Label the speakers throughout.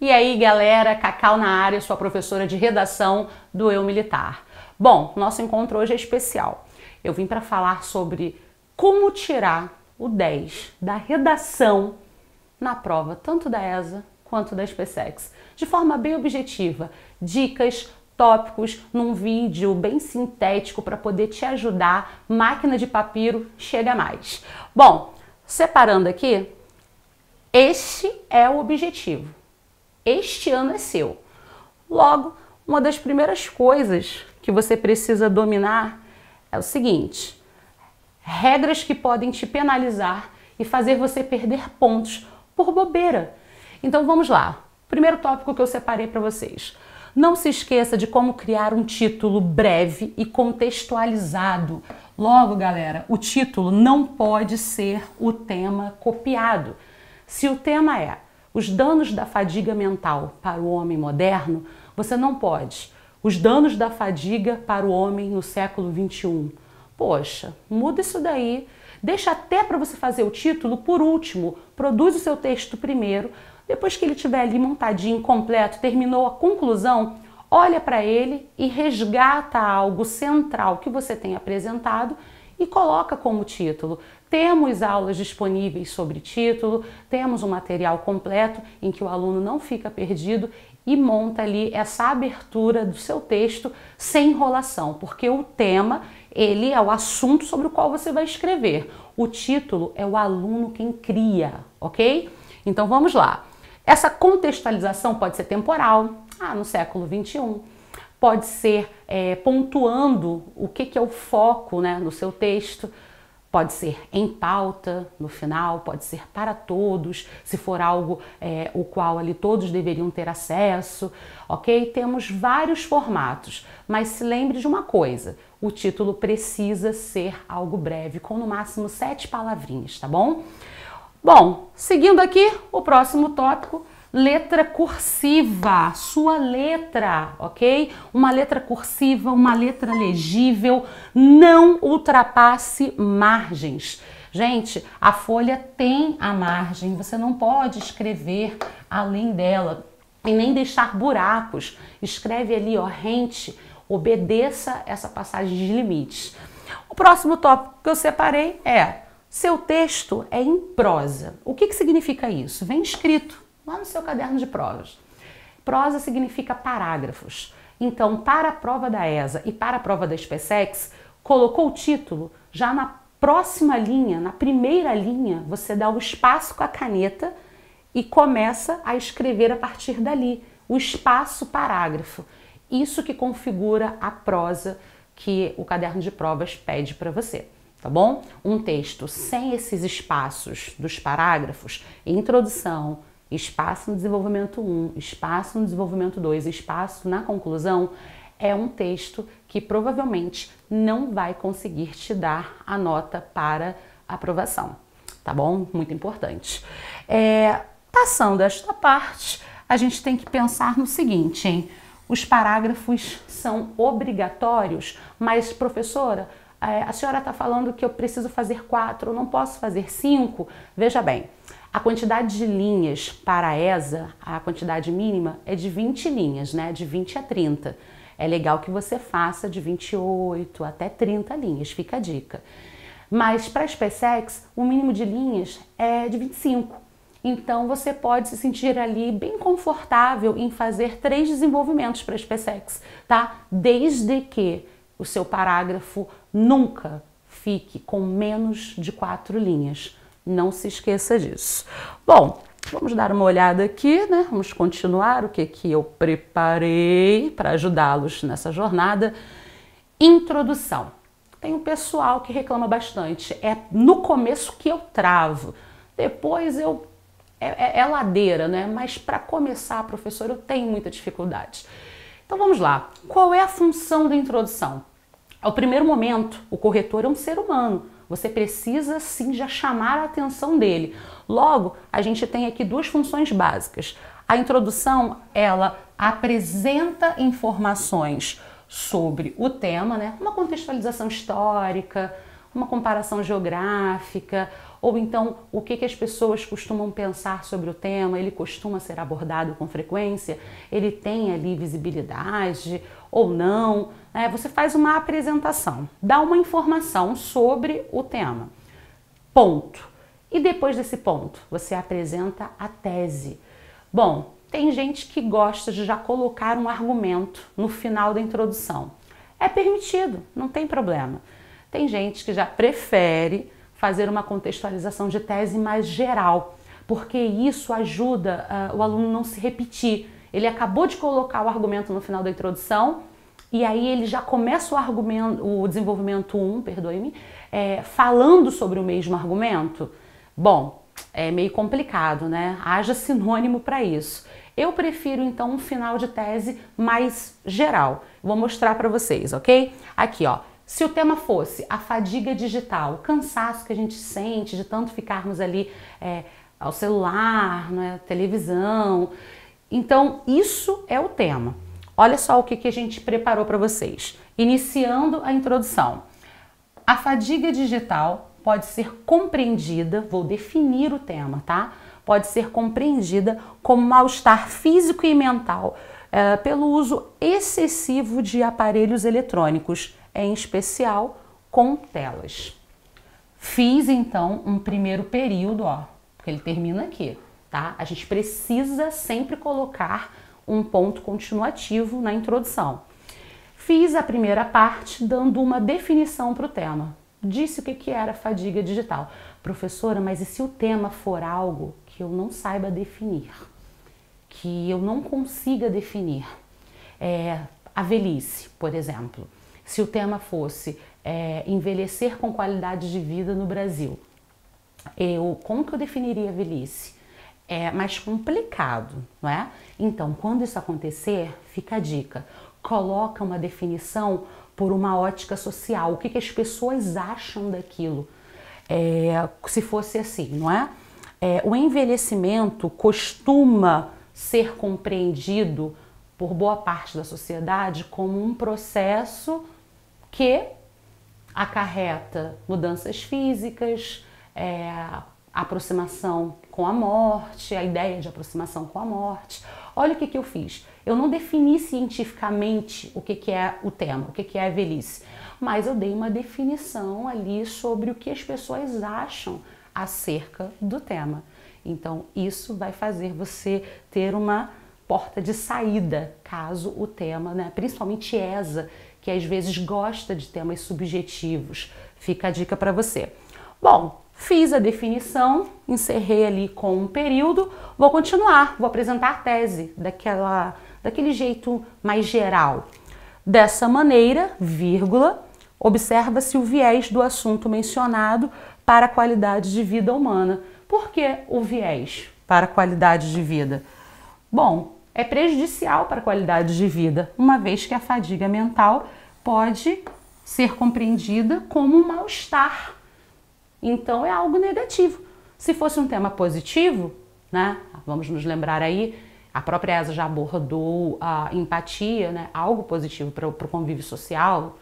Speaker 1: E aí, galera, Cacau na área, sua professora de redação do Eu Militar. Bom, nosso encontro hoje é especial. Eu vim para falar sobre como tirar o 10 da redação na prova, tanto da ESA quanto da SpaceX, de forma bem objetiva. Dicas, tópicos, num vídeo bem sintético para poder te ajudar. Máquina de papiro, chega mais. Bom, separando aqui, este é o objetivo. Este ano é seu. Logo, uma das primeiras coisas que você precisa dominar é o seguinte: regras que podem te penalizar e fazer você perder pontos por bobeira. Então vamos lá. Primeiro tópico que eu separei para vocês. Não se esqueça de como criar um título breve e contextualizado. Logo, galera, o título não pode ser o tema copiado. Se o tema é os danos da fadiga mental para o homem moderno, você não pode. Os danos da fadiga para o homem no século XXI. Poxa, muda isso daí. Deixa até para você fazer o título por último. Produz o seu texto primeiro. Depois que ele estiver ali montadinho, completo, terminou a conclusão, olha para ele e resgata algo central que você tem apresentado e coloca como título. Temos aulas disponíveis sobre título, temos um material completo em que o aluno não fica perdido e monta ali essa abertura do seu texto sem enrolação, porque o tema, ele é o assunto sobre o qual você vai escrever. O título é o aluno quem cria, ok? Então vamos lá. Essa contextualização pode ser temporal, no século XXI. Pode ser pontuando o que é o foco, né, no seu texto. Pode ser em pauta no final, pode ser para todos, se for algo o qual ali todos deveriam ter acesso, ok? Temos vários formatos, mas se lembre de uma coisa: o título precisa ser algo breve, com no máximo 7 palavrinhas, tá bom? Bom, seguindo aqui o próximo tópico, letra cursiva, sua letra, ok? Uma letra cursiva, uma letra legível, não ultrapasse margens. Gente, a folha tem a margem, você não pode escrever além dela e nem deixar buracos. Escreve ali, ó, rente, obedeça essa passagem de limites. O próximo tópico que eu separei é: seu texto é em prosa. O que significa isso? Vem escrito lá no seu caderno de provas. Prosa significa parágrafos. Então, para a prova da ESA e para a prova da SpaceX, colocou o título, já na próxima linha, na primeira linha, você dá o espaço com a caneta e começa a escrever a partir dali, o espaço parágrafo. Isso que configura a prosa que o caderno de provas pede para você. Tá bom? Um texto sem esses espaços dos parágrafos, introdução, espaço no desenvolvimento 1, espaço no desenvolvimento 2, espaço na conclusão, é um texto que provavelmente não vai conseguir te dar a nota para aprovação. Tá bom? Muito importante. Passando esta parte, a gente tem que pensar no seguinte, hein? Os parágrafos são obrigatórios, mas, professora, a senhora está falando que eu preciso fazer 4, eu não posso fazer 5. Veja bem, a quantidade de linhas para a ESA, a quantidade mínima é de 20 linhas, né? De 20 a 30. É legal que você faça de 28 até 30 linhas, fica a dica. Mas para a SpaceX, o mínimo de linhas é de 25. Então você pode se sentir ali bem confortável em fazer 3 desenvolvimentos para a SpaceX, tá? Desde que o seu parágrafo nunca fique com menos de 4 linhas. Não se esqueça disso. Bom, vamos dar uma olhada aqui, né? Vamos continuar o que eu preparei para ajudá-los nessa jornada. Introdução. Tem um pessoal que reclama bastante. É no começo que eu travo. Depois é ladeira, né? Mas para começar, professor, eu tenho muita dificuldade. Então vamos lá. Qual é a função da introdução? Ao primeiro momento, o corretor é um ser humano. Você precisa sim já chamar a atenção dele. Logo, a gente tem aqui 2 funções básicas. A introdução, ela apresenta informações sobre o tema, né? Uma contextualização histórica, uma comparação geográfica, ou então o que as pessoas costumam pensar sobre o tema, ele costuma ser abordado com frequência, ele tem ali visibilidade ou não. Você faz uma apresentação, dá uma informação sobre o tema, ponto. E depois desse ponto, você apresenta a tese. Bom, tem gente que gosta de já colocar um argumento no final da introdução. É permitido, não tem problema. Tem gente que já prefere fazer uma contextualização de tese mais geral, porque isso ajuda o aluno não se repetir. Ele acabou de colocar o argumento no final da introdução e aí ele já começa o desenvolvimento 1, perdoe-me, falando sobre o mesmo argumento. Bom, é meio complicado, né? Haja sinônimo para isso. Eu prefiro então um final de tese mais geral. Vou mostrar para vocês, ok? Aqui, ó. Se o tema fosse a fadiga digital, o cansaço que a gente sente de tanto ficarmos ali ao celular, né, televisão. Então, isso é o tema. Olha só o que a gente preparou para vocês. Iniciando a introdução. A fadiga digital pode ser compreendida, vou definir o tema, tá? Pode ser compreendida como mal-estar físico e mental pelo uso excessivo de aparelhos eletrônicos, em especial com telas. Fiz então um primeiro período, ó, porque ele termina aqui, tá? A gente precisa sempre colocar um ponto continuativo na introdução. Fiz a primeira parte dando uma definição para o tema. Disse o que era fadiga digital. Professora, mas e se o tema for algo que eu não saiba definir? Que eu não consiga definir? A velhice, por exemplo. Se o tema fosse envelhecer com qualidade de vida no Brasil, como que eu definiria a velhice? É mais complicado, não é? Então, quando isso acontecer, fica a dica. Coloca uma definição por uma ótica social. O que as pessoas acham daquilo? Se fosse assim, não é? O envelhecimento costuma ser compreendido por boa parte da sociedade como um processo que acarreta mudanças físicas, aproximação com a morte, a ideia de aproximação com a morte. Olha o que eu fiz. Eu não defini cientificamente o que é o tema, o que é a velhice, mas eu dei uma definição ali sobre o que as pessoas acham acerca do tema. Então, isso vai fazer você ter uma porta de saída, caso o tema, né, principalmente ESA, que às vezes gosta de temas subjetivos. Fica a dica para você. Bom, fiz a definição, encerrei ali com um período, vou continuar, vou apresentar a tese daquele jeito mais geral. Dessa maneira, vírgula, observa-se o viés do assunto mencionado para a qualidade de vida humana. Por que o viés para a qualidade de vida? Bom, é prejudicial para a qualidade de vida, uma vez que a fadiga mental pode ser compreendida como um mal-estar. Então é algo negativo. Se fosse um tema positivo, né? Vamos nos lembrar aí, a própria ESA já abordou a empatia, né? Algo positivo para o convívio social.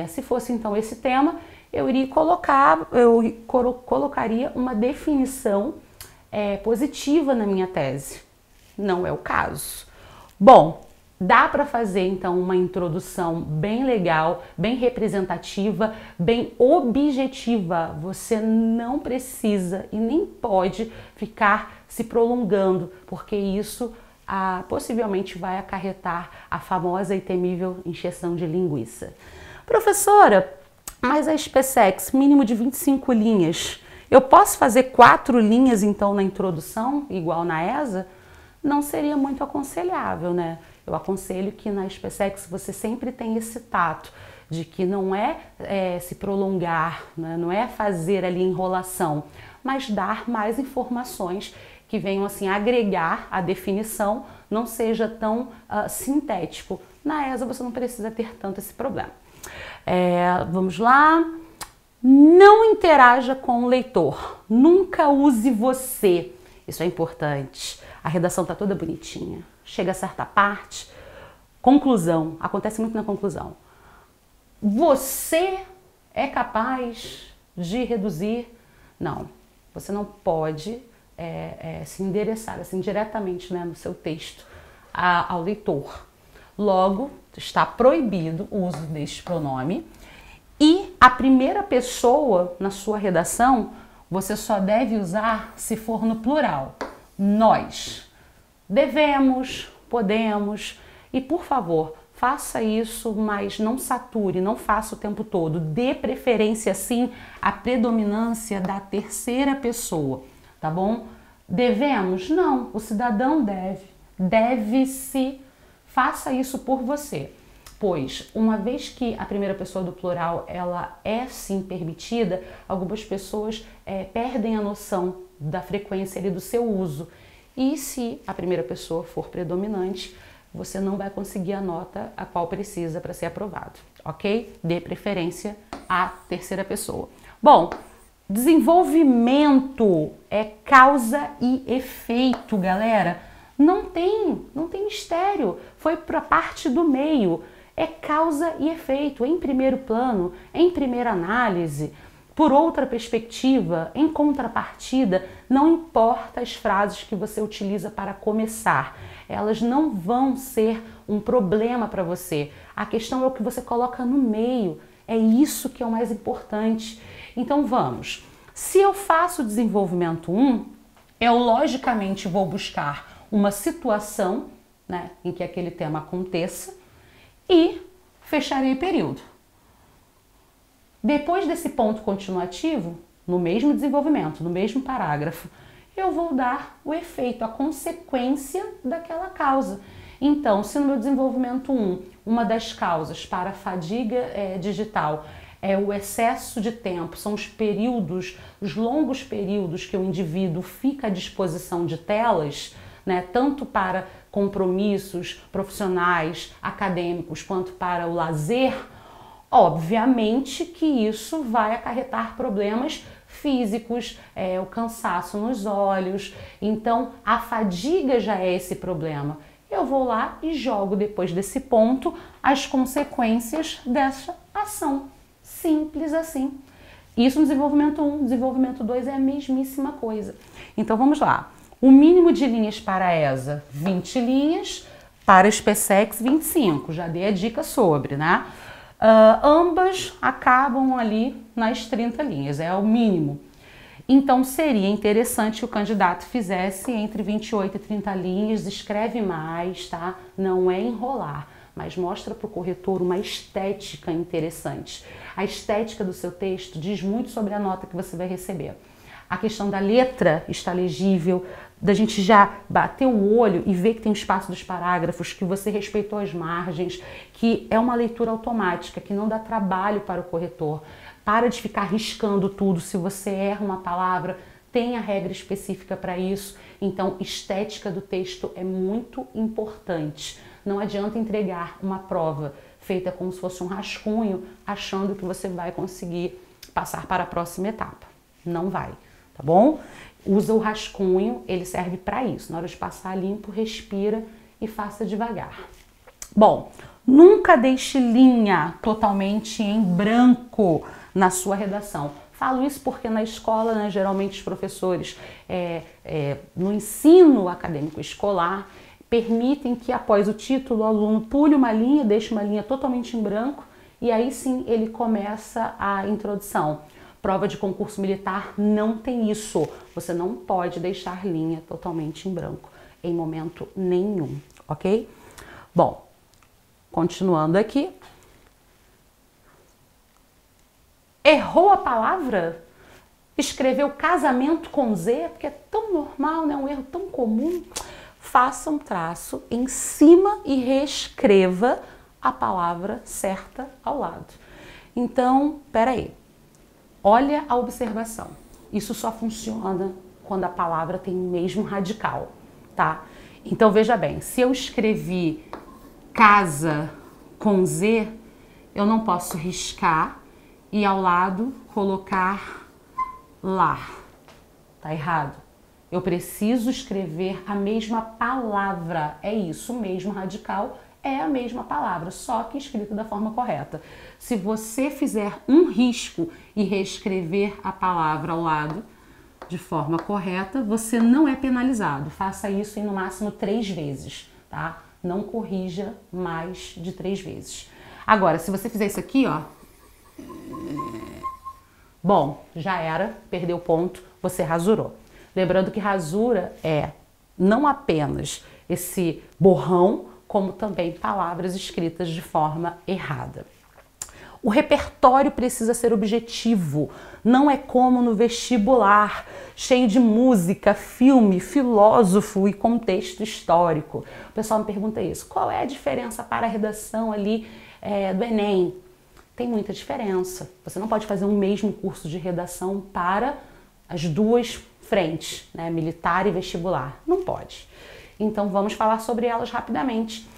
Speaker 1: Se fosse então esse tema, eu colocaria uma definição positiva na minha tese. Não é o caso. Bom, dá para fazer então uma introdução bem legal, bem representativa, bem objetiva. Você não precisa e nem pode ficar se prolongando, porque isso possivelmente vai acarretar a famosa e temível encheção de linguiça. Professora, mas a SpaceX, mínimo de 25 linhas, eu posso fazer 4 linhas então na introdução, igual na ESA? Não seria muito aconselhável, né? Eu aconselho que na SpaceX você sempre tenha esse tato de que não é se prolongar, né? Não é fazer ali enrolação, mas dar mais informações que venham assim agregar a definição, não seja tão sintético. Na ESA você não precisa ter tanto esse problema. Vamos lá. Não interaja com o leitor. Nunca use você. Isso é importante. A redação está toda bonitinha. Chega a certa parte. Conclusão. Acontece muito na conclusão. Você é capaz de reduzir Não, você não pode se endereçar assim diretamente, né, no seu texto ao leitor. Logo, está proibido o uso deste pronome. E a primeira pessoa na sua redação, você só deve usar se for no plural. Nós. Devemos, podemos. E, por favor, faça isso, mas não sature, não faça o tempo todo. Dê preferência, sim, à predominância da terceira pessoa, tá bom? Devemos? Não, o cidadão deve. Deve-se. Faça isso por você. Pois, uma vez que a primeira pessoa do plural ela é sim permitida, algumas pessoas perdem a noção da frequência ali do seu uso. E se a primeira pessoa for predominante, você não vai conseguir a nota a qual precisa para ser aprovado, ok? Dê preferência à terceira pessoa. Bom, desenvolvimento é causa e efeito, galera. Não tem mistério. Foi para a parte do meio. É causa e efeito, em primeiro plano, em primeira análise, por outra perspectiva, em contrapartida, não importa as frases que você utiliza para começar, elas não vão ser um problema para você. A questão é o que você coloca no meio, é isso que é o mais importante. Então vamos, se eu faço desenvolvimento 1, eu logicamente vou buscar uma situação, né, em que aquele tema aconteça, e fecharei o período. Depois desse ponto continuativo, no mesmo desenvolvimento, no mesmo parágrafo, eu vou dar o efeito, a consequência daquela causa. Então, se no meu desenvolvimento 1, uma das causas para a fadiga digital é o excesso de tempo, são os períodos, os longos períodos que o indivíduo fica à disposição de telas, né, tanto para compromissos profissionais, acadêmicos, quanto para o lazer, obviamente que isso vai acarretar problemas físicos, o cansaço nos olhos. Então, a fadiga já é esse problema. Eu vou lá e jogo depois desse ponto as consequências dessa ação. Simples assim. Isso no desenvolvimento 1, desenvolvimento 2 é a mesmíssima coisa. Então, vamos lá. O mínimo de linhas para a ESA, 20 linhas, para o SpaceX, 25. Já dei a dica sobre, né? Ambas acabam ali nas 30 linhas, é o mínimo. Então, seria interessante que o candidato fizesse entre 28 e 30 linhas, escreve mais, tá? Não é enrolar, mas mostra para o corretor uma estética interessante. A estética do seu texto diz muito sobre a nota que você vai receber. A questão da letra está legível, da gente já bater o olho e ver que tem espaço dos parágrafos, que você respeitou as margens, que é uma leitura automática, que não dá trabalho para o corretor. Para de ficar riscando tudo. Se você erra uma palavra, tem a regra específica para isso. Então, estética do texto é muito importante. Não adianta entregar uma prova feita como se fosse um rascunho, achando que você vai conseguir passar para a próxima etapa. Não vai. Tá bom? Usa o rascunho, ele serve para isso. Na hora de passar limpo, respira e faça devagar. Bom, nunca deixe linha totalmente em branco na sua redação. Falo isso porque na escola, né, geralmente os professores no ensino acadêmico escolar permitem que após o título o aluno pule uma linha, deixe uma linha totalmente em branco e aí sim ele começa a introdução. Prova de concurso militar não tem isso. Você não pode deixar linha totalmente em branco em momento nenhum, ok? Bom, continuando aqui. Errou a palavra? Escreveu casamento com Z, porque é tão normal, né? Um erro tão comum. Faça um traço em cima e reescreva a palavra certa ao lado. Então, peraí. Olha a observação. Isso só funciona quando a palavra tem o mesmo radical, tá? Então, veja bem, se eu escrevi casa com Z, eu não posso riscar e ao lado colocar lá. Tá errado. Eu preciso escrever a mesma palavra. É isso, o mesmo radical é a mesma palavra, só que escrita da forma correta. Se você fizer um risco e reescrever a palavra ao lado de forma correta, você não é penalizado. Faça isso em no máximo 3 vezes, tá? Não corrija mais de 3 vezes. Agora, se você fizer isso aqui, ó, bom, já era, perdeu ponto, você rasurou. Lembrando que rasura é não apenas esse borrão, como também palavras escritas de forma errada. O repertório precisa ser objetivo, não é como no vestibular, cheio de música, filme, filósofo e contexto histórico. O pessoal me pergunta isso, qual é a diferença para a redação ali do Enem? Tem muita diferença, você não pode fazer um mesmo curso de redação para as duas frentes, né, militar e vestibular, não pode. Então vamos falar sobre elas rapidamente.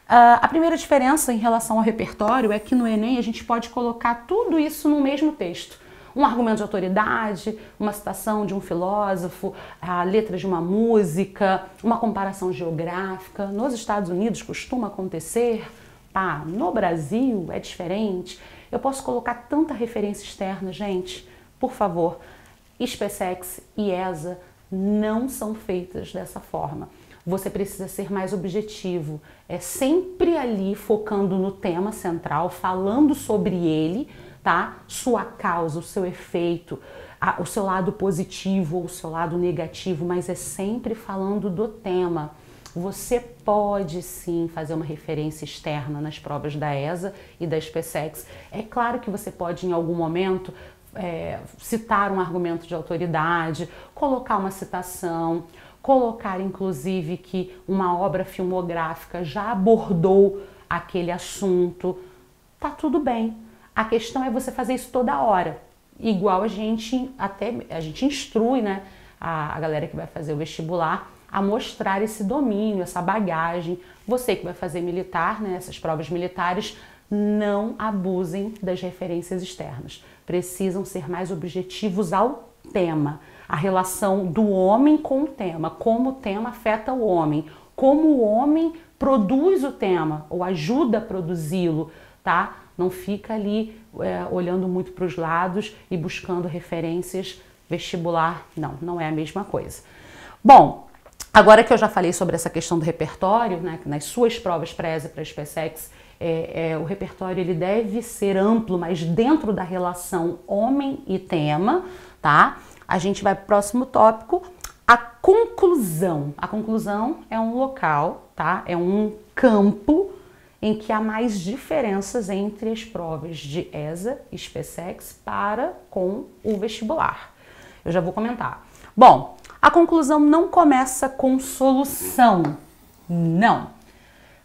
Speaker 1: A primeira diferença em relação ao repertório é que no Enem a gente pode colocar tudo isso no mesmo texto. Um argumento de autoridade, uma citação de um filósofo, a letra de uma música, uma comparação geográfica. Nos Estados Unidos costuma acontecer, tá? No Brasil é diferente. Eu posso colocar tanta referência externa, gente, por favor. SpaceX e ESA não são feitas dessa forma. Você precisa ser mais objetivo, é sempre ali focando no tema central, falando sobre ele, tá? Sua causa, o seu efeito, o seu lado positivo ou o seu lado negativo, mas é sempre falando do tema. Você pode sim fazer uma referência externa nas provas da ESA e da SpaceX. É claro que você pode em algum momento citar um argumento de autoridade, colocar uma citação, colocar inclusive que uma obra filmográfica já abordou aquele assunto, tá tudo bem. A questão é você fazer isso toda hora, igual a gente instrui, né, a galera que vai fazer o vestibular a mostrar esse domínio, essa bagagem. Você que vai fazer militar, né, essas provas militares, não abusem das referências externas. Precisam ser mais objetivos ao tema. A relação do homem com o tema, como o tema afeta o homem, como o homem produz o tema ou ajuda a produzi-lo, tá? Não fica ali olhando muito para os lados e buscando referências vestibular. Não é a mesma coisa. Bom, agora que eu já falei sobre essa questão do repertório, né, nas suas provas para ESA e para SpaceX, o repertório ele deve ser amplo, mas dentro da relação homem e tema, tá? A gente vai para o próximo tópico, a conclusão. A conclusão é um local, tá? É um campo em que há mais diferenças entre as provas de ESA e SpaceX para com o vestibular. Eu já vou comentar. Bom, a conclusão não começa com solução, não.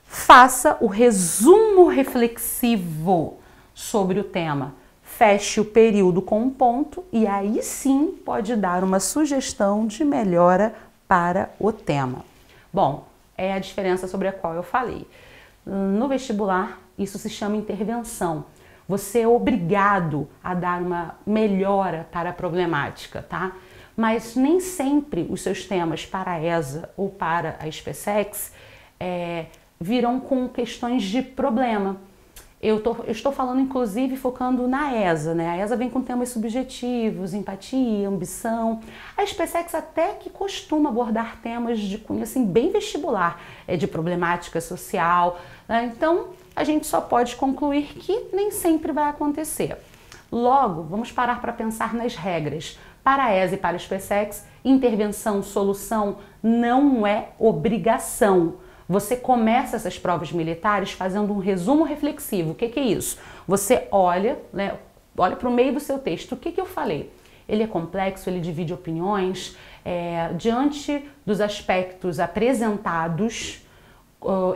Speaker 1: Faça o resumo reflexivo sobre o tema. Feche o período com um ponto e aí sim pode dar uma sugestão de melhora para o tema. Bom, é a diferença sobre a qual eu falei. No vestibular, isso se chama intervenção. Você é obrigado a dar uma melhora para a problemática, tá? Mas nem sempre os seus temas para a ESA ou para a SpaceX virão com questões de problema. Eu estou falando, inclusive, focando na ESA, né? A ESA vem com temas subjetivos, empatia, ambição. A SpaceX até que costuma abordar temas de cunho, assim, bem vestibular, de problemática social, né? Então, a gente só pode concluir que nem sempre vai acontecer. Logo, vamos parar para pensar nas regras. Para a ESA e para a SpaceX, intervenção, solução não é obrigação. Você começa essas provas militares fazendo um resumo reflexivo. O que é isso? Você olha, né, olha para o meio do seu texto. O que eu falei? Ele é complexo, ele divide opiniões. Diante dos aspectos apresentados,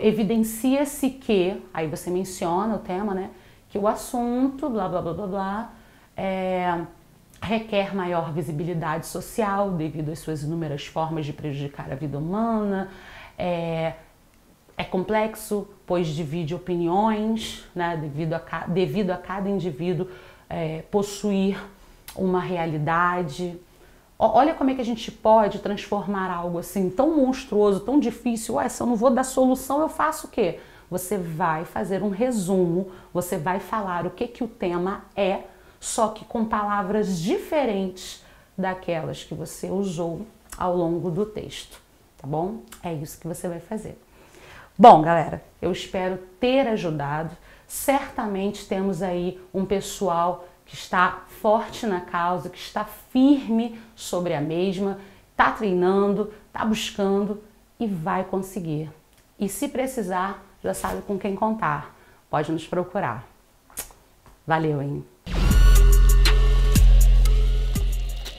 Speaker 1: evidencia-se que, aí você menciona o tema, né, que o assunto, blá, blá, blá, blá, blá, requer maior visibilidade social devido às suas inúmeras formas de prejudicar a vida humana. É complexo, pois divide opiniões, né, devido a cada indivíduo possuir uma realidade. Olha como é que a gente pode transformar algo assim tão monstruoso, tão difícil. Se eu não vou dar solução, eu faço o quê? você vai fazer um resumo, você vai falar o que o tema é, só que com palavras diferentes daquelas que você usou ao longo do texto, tá bom? É isso que você vai fazer. Bom, galera, eu espero ter ajudado. Certamente temos aí um pessoal que está forte na causa, que está firme sobre a mesma, está treinando, está buscando e vai conseguir. E se precisar, já sabe com quem contar. Pode nos procurar. Valeu, hein?